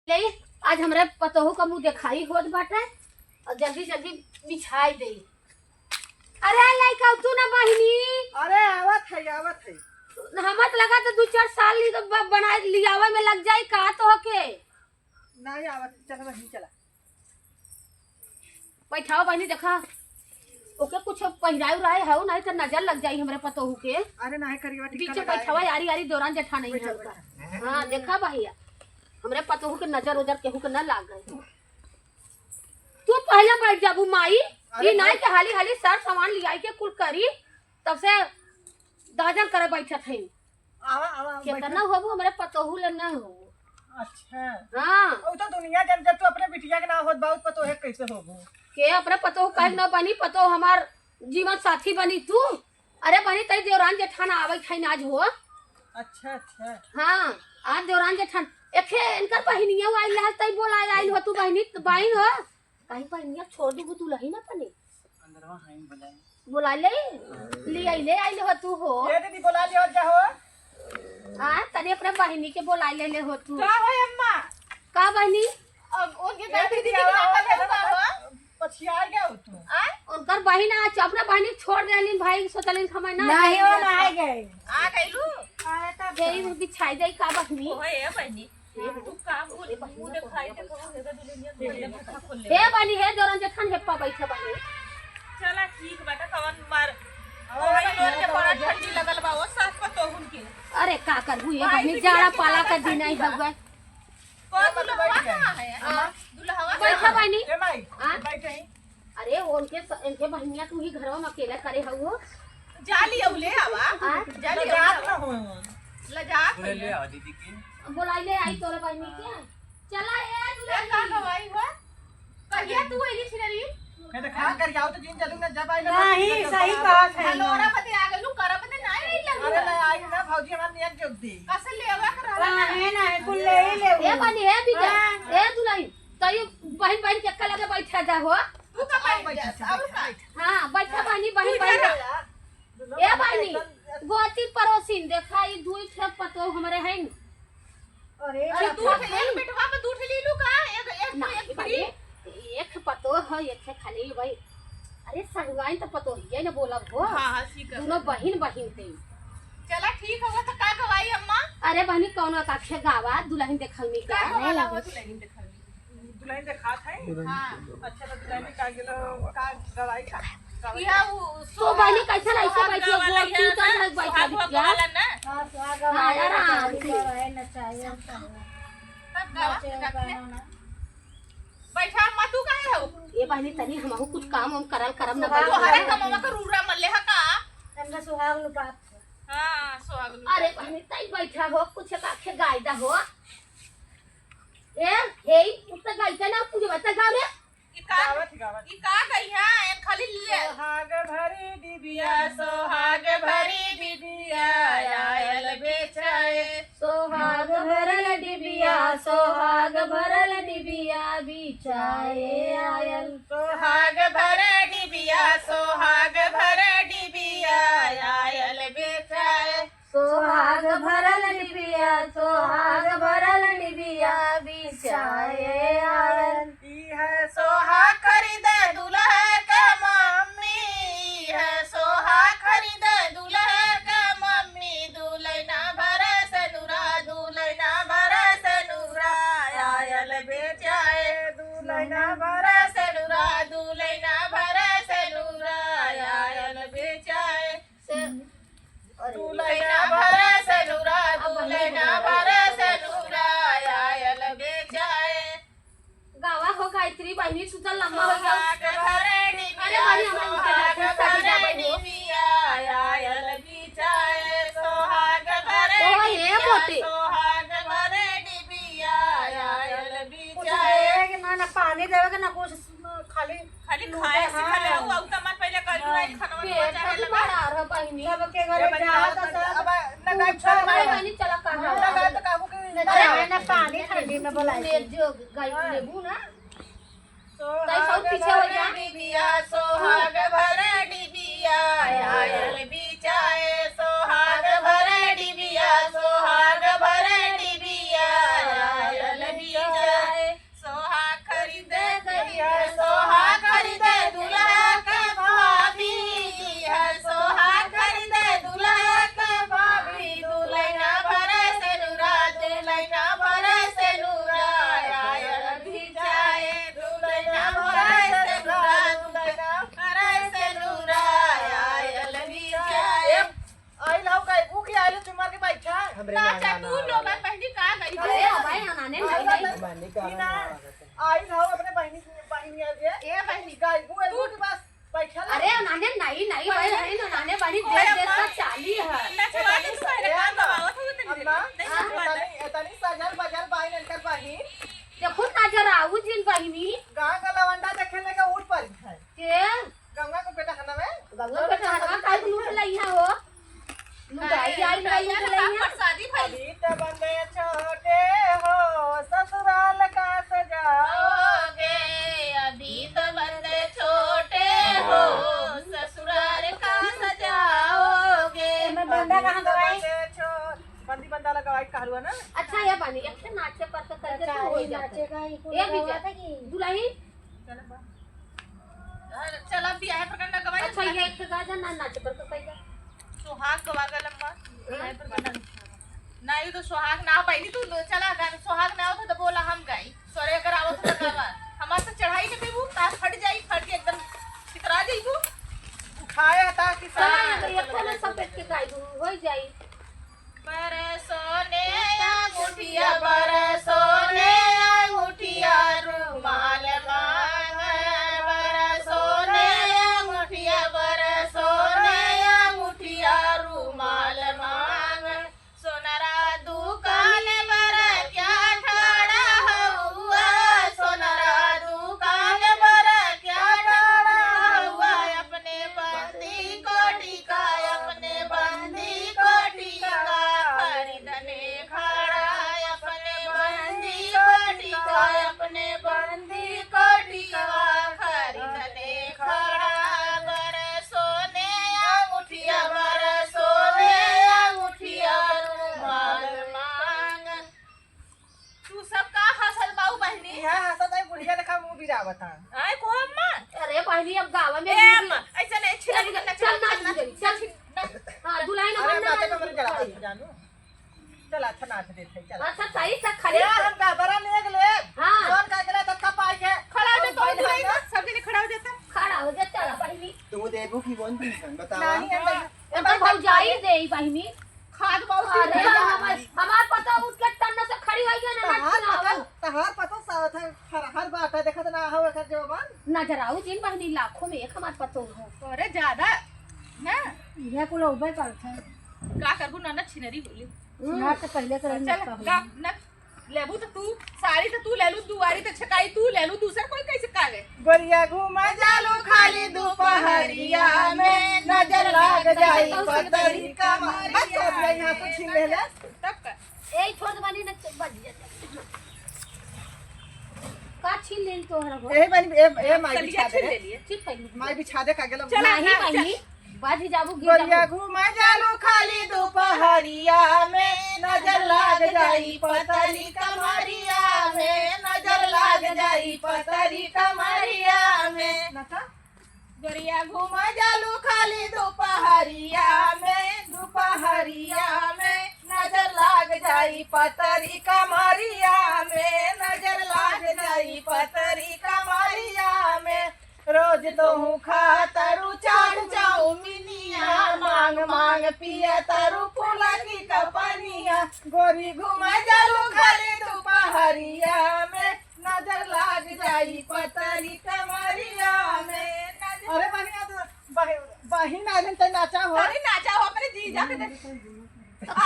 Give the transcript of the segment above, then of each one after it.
ले आज हमरा पतोहू का मुंह दिखाई होत बाटे और जल्दी जल्दी बिछाई दे। अरे लइका तू ना बहिनी। अरे आवत है हमत लगा तो 2-4 साल बना लियावे में लग जाई का तो के नहीं आवत। चल बहिनी चला बैठाओ बहिनी देखा ओके कुछ पहिराई रहे है नहीं तो नजर लग जाई हमरे पतोहू के। अरे नहीं करियो ठीक पीछे बैठावा यारी यारी दौरान जेठा नहीं है। हां देखा भैया हमरे पतोहू के नजर उधर केहू के ना लाग गए। तू पहले बैठ जाबू माई ये नहीं के हाली हाली सर सामान लियाई के कुल करी तब से दाजन करे बैठत है। आवा आवा कितना होबू हमरे पतोहू ले ना हो। अच्छा हां ओ तो दुनिया जब जब तू अपने बिटिया के ना होत बहुत पतो है कैसे होबू के अपने पतोहू कहे ना बनी पतोहू हमार जीवन साथी बनी तू। अरे बनी तई देवरान जेठान आवे खाई आज हो। अच्छा अच्छा हां आज देवरान जेठान एखे इनकर बहिनिया आइल है तई बोला आइल हो तू बहिनी बहिन हो कहीं बहिनिया छोड़ दूगू तू लही ना पने अंदरवा हाई बुला ले आइल हो तू हो। ये दीदी बुला लियो जाओ। हां तने अपने बहिनी के बुला ले हो तू का हो अम्मा का बहिनी अब उनके दीदी के ना हो पछिया गया तू उनकर बहिन आज अपना बहिनी छोड़ देलिन भाई सोचलिन समय ना नहीं हो नहीं गए आ गइलू आए तब यही बिछाई दे का बहिनी ओए बहनी तू का बोल मुंह दिखाई दे हेगा दुनिया बोले भट्ठा खोल ले हे बनी हे दौरान जेठान हेप्पा बैठे बनी। चला ठीक बाटा कवन मार ओए लोर के बड़ा ठंडी लगल बा ओ सास पर तोहुन के अरे का करबू ये बहिनी जाड़ा पाला का दिन आई हवे को दुल्हवा कहां है दुल्हवा बैठा बनी। ए माई हाँ? बैठे ही अरे उनके इनके बहिनिया तू ही घरवा में अकेला करे हवो जा लियो ले आवा हां जा लियो जात ना हो लजा ले आ दीदी की बुलाई ले आई तोरे बहिनी के चला ए ए दुल्हन का गवाई हुआ कहिया तू एली छिनरी मैं तो खा कर जाओ तो दिन चलूंगा जब आई नहीं सही बात है हलोरा पते आ गलू कर पते नहीं लगी अरे ले आई ना भौजी हमार नियत जोग दी कसे लेवा कर है ना कुल ले ही ले ए बनी हे बिजा ए दुल्हन तई बहन बहन के अकेला के बैठा जा हो। तू का बैठ और का हां बैठा बनी बहन बहन ए बनी गोती पड़ोसिन देखा ई दुई ठे पतो हमरे हैं। अरे अरे तू एक बिटवा पे दूठ ले लू का ना एक भाई एक पतो है एक खाली भाई। अरे सगवाइन तो पतो ही ना बोलब हो हां हां ठीक है दोनों बहन बहन थे। चला ठीक होगा तो का गवाई अम्मा अरे बहनी कौनो काखे गावा दुल्हन देखलनी का का वाला तू नहीं देखल दुल्हन के खात है हां अच्छा तो दुल्हन का गेलो का दवाई खा या तो बहनी कैसे ऐसे बैठी हो बोल तू तो नहीं बैठा दिया वाला ना हां स्वागत हाँ, आराम से। है ना चाहिए तब गावा बैठा अम्मा तू काहे हो ये बहनी तनी हमहु कुछ काम हम करम ना तो हरे कमवा का रूरा मल्ले हा का हमका सुहाग लुपात हां सुहाग अरे बहनी तई बैठा हो कुछ काखे गायदा हो। ए हे उतना गायदा ना कुछ बता गाँव में ई का गई है खाली ले सोहाग भरी दिबिया सोहाग भरी बिबिया आयल बेचाए सोहाग भरल डिबिया सोहाग भरल डिबिया बिचाए आयल सोहाग भरे डिबिया सोहाग भरे डिबिया आयल बेचाए सोहाग भरल डिबिया सोहाग भरल डिबिया बिचाए आयल। ई है सोहा खरीदे दुल्हा के मम्मी है सोहा खरीदे दुल्हा के मम्मी दुल्हना भरे से नूरा आयल बेचाए दुल्हना भरे से नूरा आयल बेचाए दुल्हना भरे से नूरा आयल बेचाए गावा हो गायत्री बहनी सुतल लम्बा हो गया। सोहाग भरे डिबिया सोहाग भरे डिबिया आयल बिचाए सोहाग भरे ओ ये मोटे सोहाग भरे डिबिया आयल कुछ बिचाए देवे ना ना पानी देवे के ना कुछ खाली खाली खाए से खाले हो औ तमा पहले करू रही खनवा पेट चाहे खाली लगा बड़ा रह बहनी सब के घरे जात सब अब लगा छोड़ अरे मार बहनी चला कहां लगा तो काबू के अरे ना पानी ठंडी में बोलाई ले जो गाय लेबू ना तई सब सोहाग पीछे हो भरे जा डिबिया सोहाग भरे डिबिया आयल बिचाए सोहाग भरे डिबिया आयल बिचाए बहनी का आई ना अपने बहनी आ गया ए बहनी गाय तू बस पैसा अरे नाने नहीं नहीं भाई है ना नाने बड़ी देर देर तक चाली है नचवानी तो पहले काम लगावत हो तनी अम्मा नहीं एतनी सजल बजल बाई नलकर बहिन देखो नजर आऊ जिन बहिनी गांव का लवंडा देखे लगा उठ पर है के गंगा को बेटा खाना में गंगा के खाना काहे लूट लई है हो लुटाई आई नहीं लूट लई है शादी भाई अभी तो बंदे छोटे हो ससुराल का सजाओगे अभी तो बंदे छोटे हो ससुराल का सजाओगे मैं बंदा कहाँ गवाई बंदी बंदा लगाई कहलुआ ना अच्छा ये बनी एक से नाचे पर तो कर दे हो जाते नाचेगा ही ये भी था कि दुल्ही चला बियाह पर करना गवाई अच्छा ये एक गाजा ना नाचे पर तो कहिगा सुहाग गवागा लम्बा बियाह पर करना नहीं तो सुहाग ना पाई तू चला गाने सुहाग ना आवत तो बोला हम गाई सोरे अगर आवत तो गावा हमार से चढ़ाई के पेबू ता फट के एकदम चितरा जाईबू उठाया था कि चला तो एक तो सब पेट के गाय हो जाई बरसोने अंगूठिया बरसोने अंगूठिया रुमाल मांग बरसोने अंगूठिया रुमाल मांग सोनरा दुकान बर क्या ठाड़ा हुआ सोनरा दुकान बर क्या ठाड़ा हुआ अपने बंदी को टिका अपने बंदी को टिका खरीदने खड़ा अपने बंदी को टिका अपने बंदी को टिका खरीदने खड़ा बरसोने अंगूठिया रुमाल मांग तू सब का हसल बाऊ बहनी यहां हंसत है बुढ़िया देखा मुंह गिरावत है आय को अम्मा अरे बहनी अब गावा में ए अम्मा ऐसा नहीं छिला चल नाच चल हां दुल्हन अरे बनना नाचे कमर जला जानू चल अच्छा नाच देते चल अच्छा सही से खड़े यार हम का बरा ले गले हां कौन का गला धक्का पाए के खड़ा हो जा तो नहीं सब जने खड़ा हो जाता खड़ा हो जा चल बहनी तुम देबू की कौन थी बताओ नहीं है अब भाई जाई दे बहनी खाद बाऊ अरे हमार पता उठ के टन्ना से खड़ी होई गई ना नाच तहार पता साथ है हर बात है देखत ना हो कर जवान नजर आऊ जिन बहनी लाखों में एक हमार पतो हो अरे ज्यादा ना यह कुल उबे करते हैं का करबू ना छिनरी बोली सुना तो पहले कर चल का न लेबू तो तू साड़ी तो तू ले लू दुआरी तो छकाई तू ले लू दूसर कोई कैसे कागे गोरिया घूमा जालू खाली दोपहरिया में नजर लाग जाई पतरी का बस यहां से छीन ले ले तब का ए छोड़ बनी न बज जाता का छीन ले तोहरा हो ए बनी ए माई चलिए बिछा छीन ले दे लिए ठीक पहली माई बिछा दे का गेला चला नहीं बहनी बाजी जाबू गिर गोरिया जाबू घूमा जालू खाली दोपहरिया में नजर लाग जाई पतरी कमरिया में नजर लाग जाई पतरी कमरिया में नका गोरिया घूमा जालू खाली दोपहरिया में नजर लाग जाई पतरी कमरिया में नजर लाग जाई पतरी कमरिया में रोज तो हूँ खा तरु चाट जाऊं मिनिया मांग मांग पिया तरु फूला की कपनिया गोरी घुमा जालू खाली दोपहरिया में नजर लाग जाई पतरी कमरिया में अरे बहिन आ तो नाचा हो अरे नाचा हो अपने जीजा के दे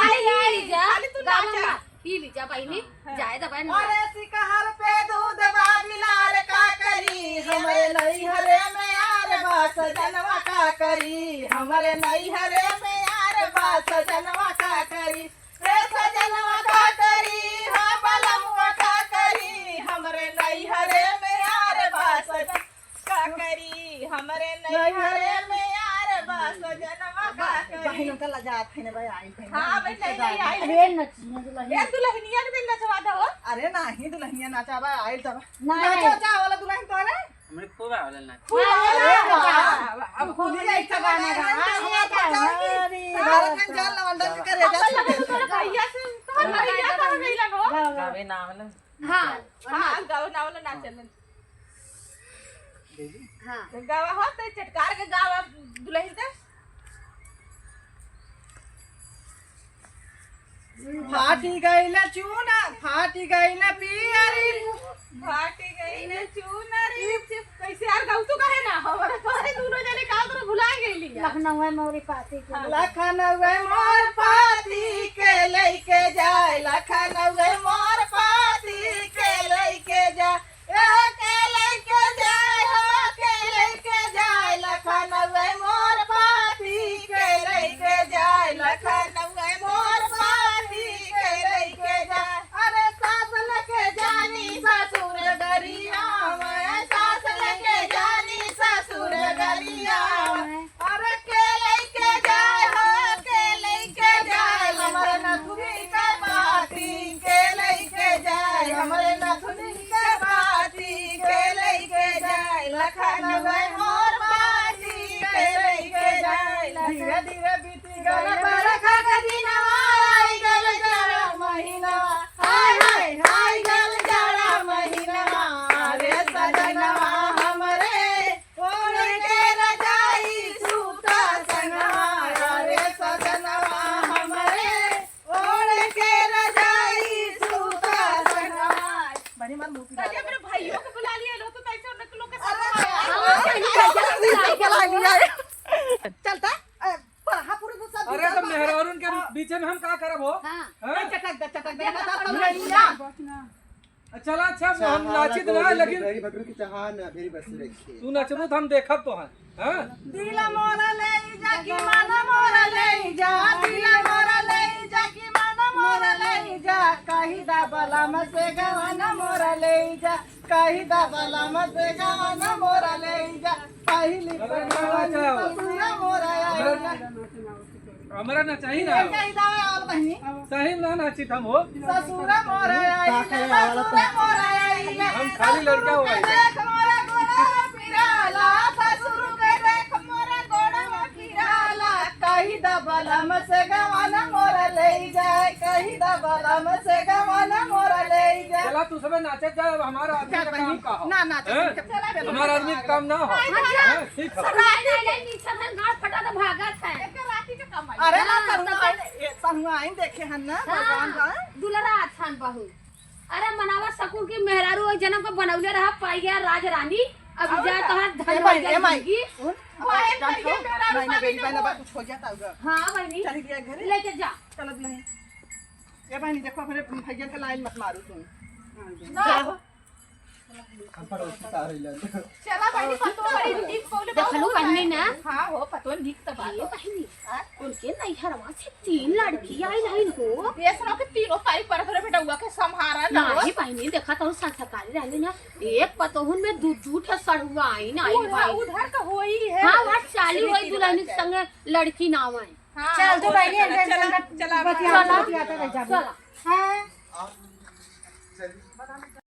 आई लीजा खाली तू नाचा ही लीजा बहनी जाए दा बहन अरे सिकहर पे दूध बाबिलार का करी हमारे नैहरे में यार बास जनवा का करी हमारे नैहरे में यार बास जनवा का करी रे सजनवा का करी हाँ बलमुआ का करी हमारे नैहरे में यार बास का करी हमारे नैहरे में यार बास जनवा का करी बहनों का लजात है भाई आई है हां भाई नहीं आई अरे नचिया दुल्हन ए दुल्हनिया के दिन नचवा दो अरे नाही दुल्हनिया नाचाबा आइल तब नहीं। नाचा वाला दुल्हन तो है हमरे खूब आवल ना अब खुद ही एक गाना भारत जान लवंडा के करे जा भैया से तो भैया कहां गई लगो गावे ना आवल हां हां गाओ ना वाला नाचन हां गावा हो तो चटकार के गावा दुल्हन से फाटी गईला चूना फाटी गईला पियरी लखनऊ मोरी पाती के लखनऊ मोर पाती के लेके जाए लखनऊ मोर पाती के लेके जाए के लेके जाए हो के लेके जाए लखनऊ मोर पाती के लेके जाए लखनऊ मोर पाती के लेके जाए अरे सास लेके जानी ससुर गरिया में सास लेके जानी ससुर गरिया में अरे के लेके जाए हो के लेके जाए हमारे नथुनी के बाती के लेके जाए हमारे नथुनी के बाती के लेके जाए लखनऊ मोर बाती के लेके जाए धीरे धीरे बीती गए बरखा का दिनवा आई गल जाड़ा महीना हाय हाय हाय गल जाड़ा महीना अरे सजनवा हमरे ओढ़ के रजाई सूता संगवा अरे सजनवा हमरे ओढ़ के रजाई सूता संगवा बड़ी मार मुंह ताजा मेरे भाइयों को बुला लिया लो तो ऐसे उन लोग के हाँ, साथ बहनी, कैसे चलता पढ़ा पूरी तो सब अरे तो मेहरारून के बीच में हम का करब हो हाँ। हैं? चटक दे चला अच्छा हम नाचित ना लेकिन भेरी भगरू की चाहान भेरी बस रखी तू नचबू तो हम देखब तो हैं दिला मोरा ले जा की माना मोरा ले जा दिला मोरा ले जा की माना मोरा ले जा कही दा बलम से गवाना मोरा ले जा कही दा बलम से गवाना मोरा ले जा पहली पहली मोरा आया हमरा ना चाहिए ना कही दा और बहनी सही ना नाचित हम हो ससुर मोरा आई ससुर मोरा आई हम खाली लड़का हो गए देख मोरा गोड़ा पिराला ससुर के देख मोरा गोड़ा पिराला कही दा बलम से गवाना मोरा ले जाए कही दा बलम से गवाना मोरा ले जाए चला तू सब नाचे जा हमारा आदमी का काम का हो ना ना हैं? हमारा आदमी का काम ना हो हैं? ठीक है नीचे से गाड़ फटा तो भागत है राती का काम अरे ना हाँ, सहुआ आई देखे हन ना भगवान का दुलरा आछान बहू अरे मनावा सकूर की मेहरारू एक जन्म को बनौले रहा पाई गया राज रानी अब जा तहां धन बढ़ जाएगी कुछ हो जाता होगा हाँ बहनी चली गया घर लेके जा चलो नहीं ये बहनी देखो अपने भैया के लाइन मत मारो तुम हम पड़ोसी का रहिलन चला भाई पतो बड़ी नीक बोले देखलू बहनी ना हां हो पतो नीक तो बात ये बहनी उनके नैहरवा से 3 लड़की आई नहीं हो ये सुनो कि तीनों तारीख पर घर बेटा हुआ के संहारा ना हो नहीं बहनी देखा तो संस्कारी रहने ना एक पतोहन में दूध है सड़ुआ आई ना आई भाई उधर का हो ही है हाँ वहाँ चाली हुई दुल्हन के संगे लड़की नाव है हां चल तो भाई चला बतिया रह जा चला हां चल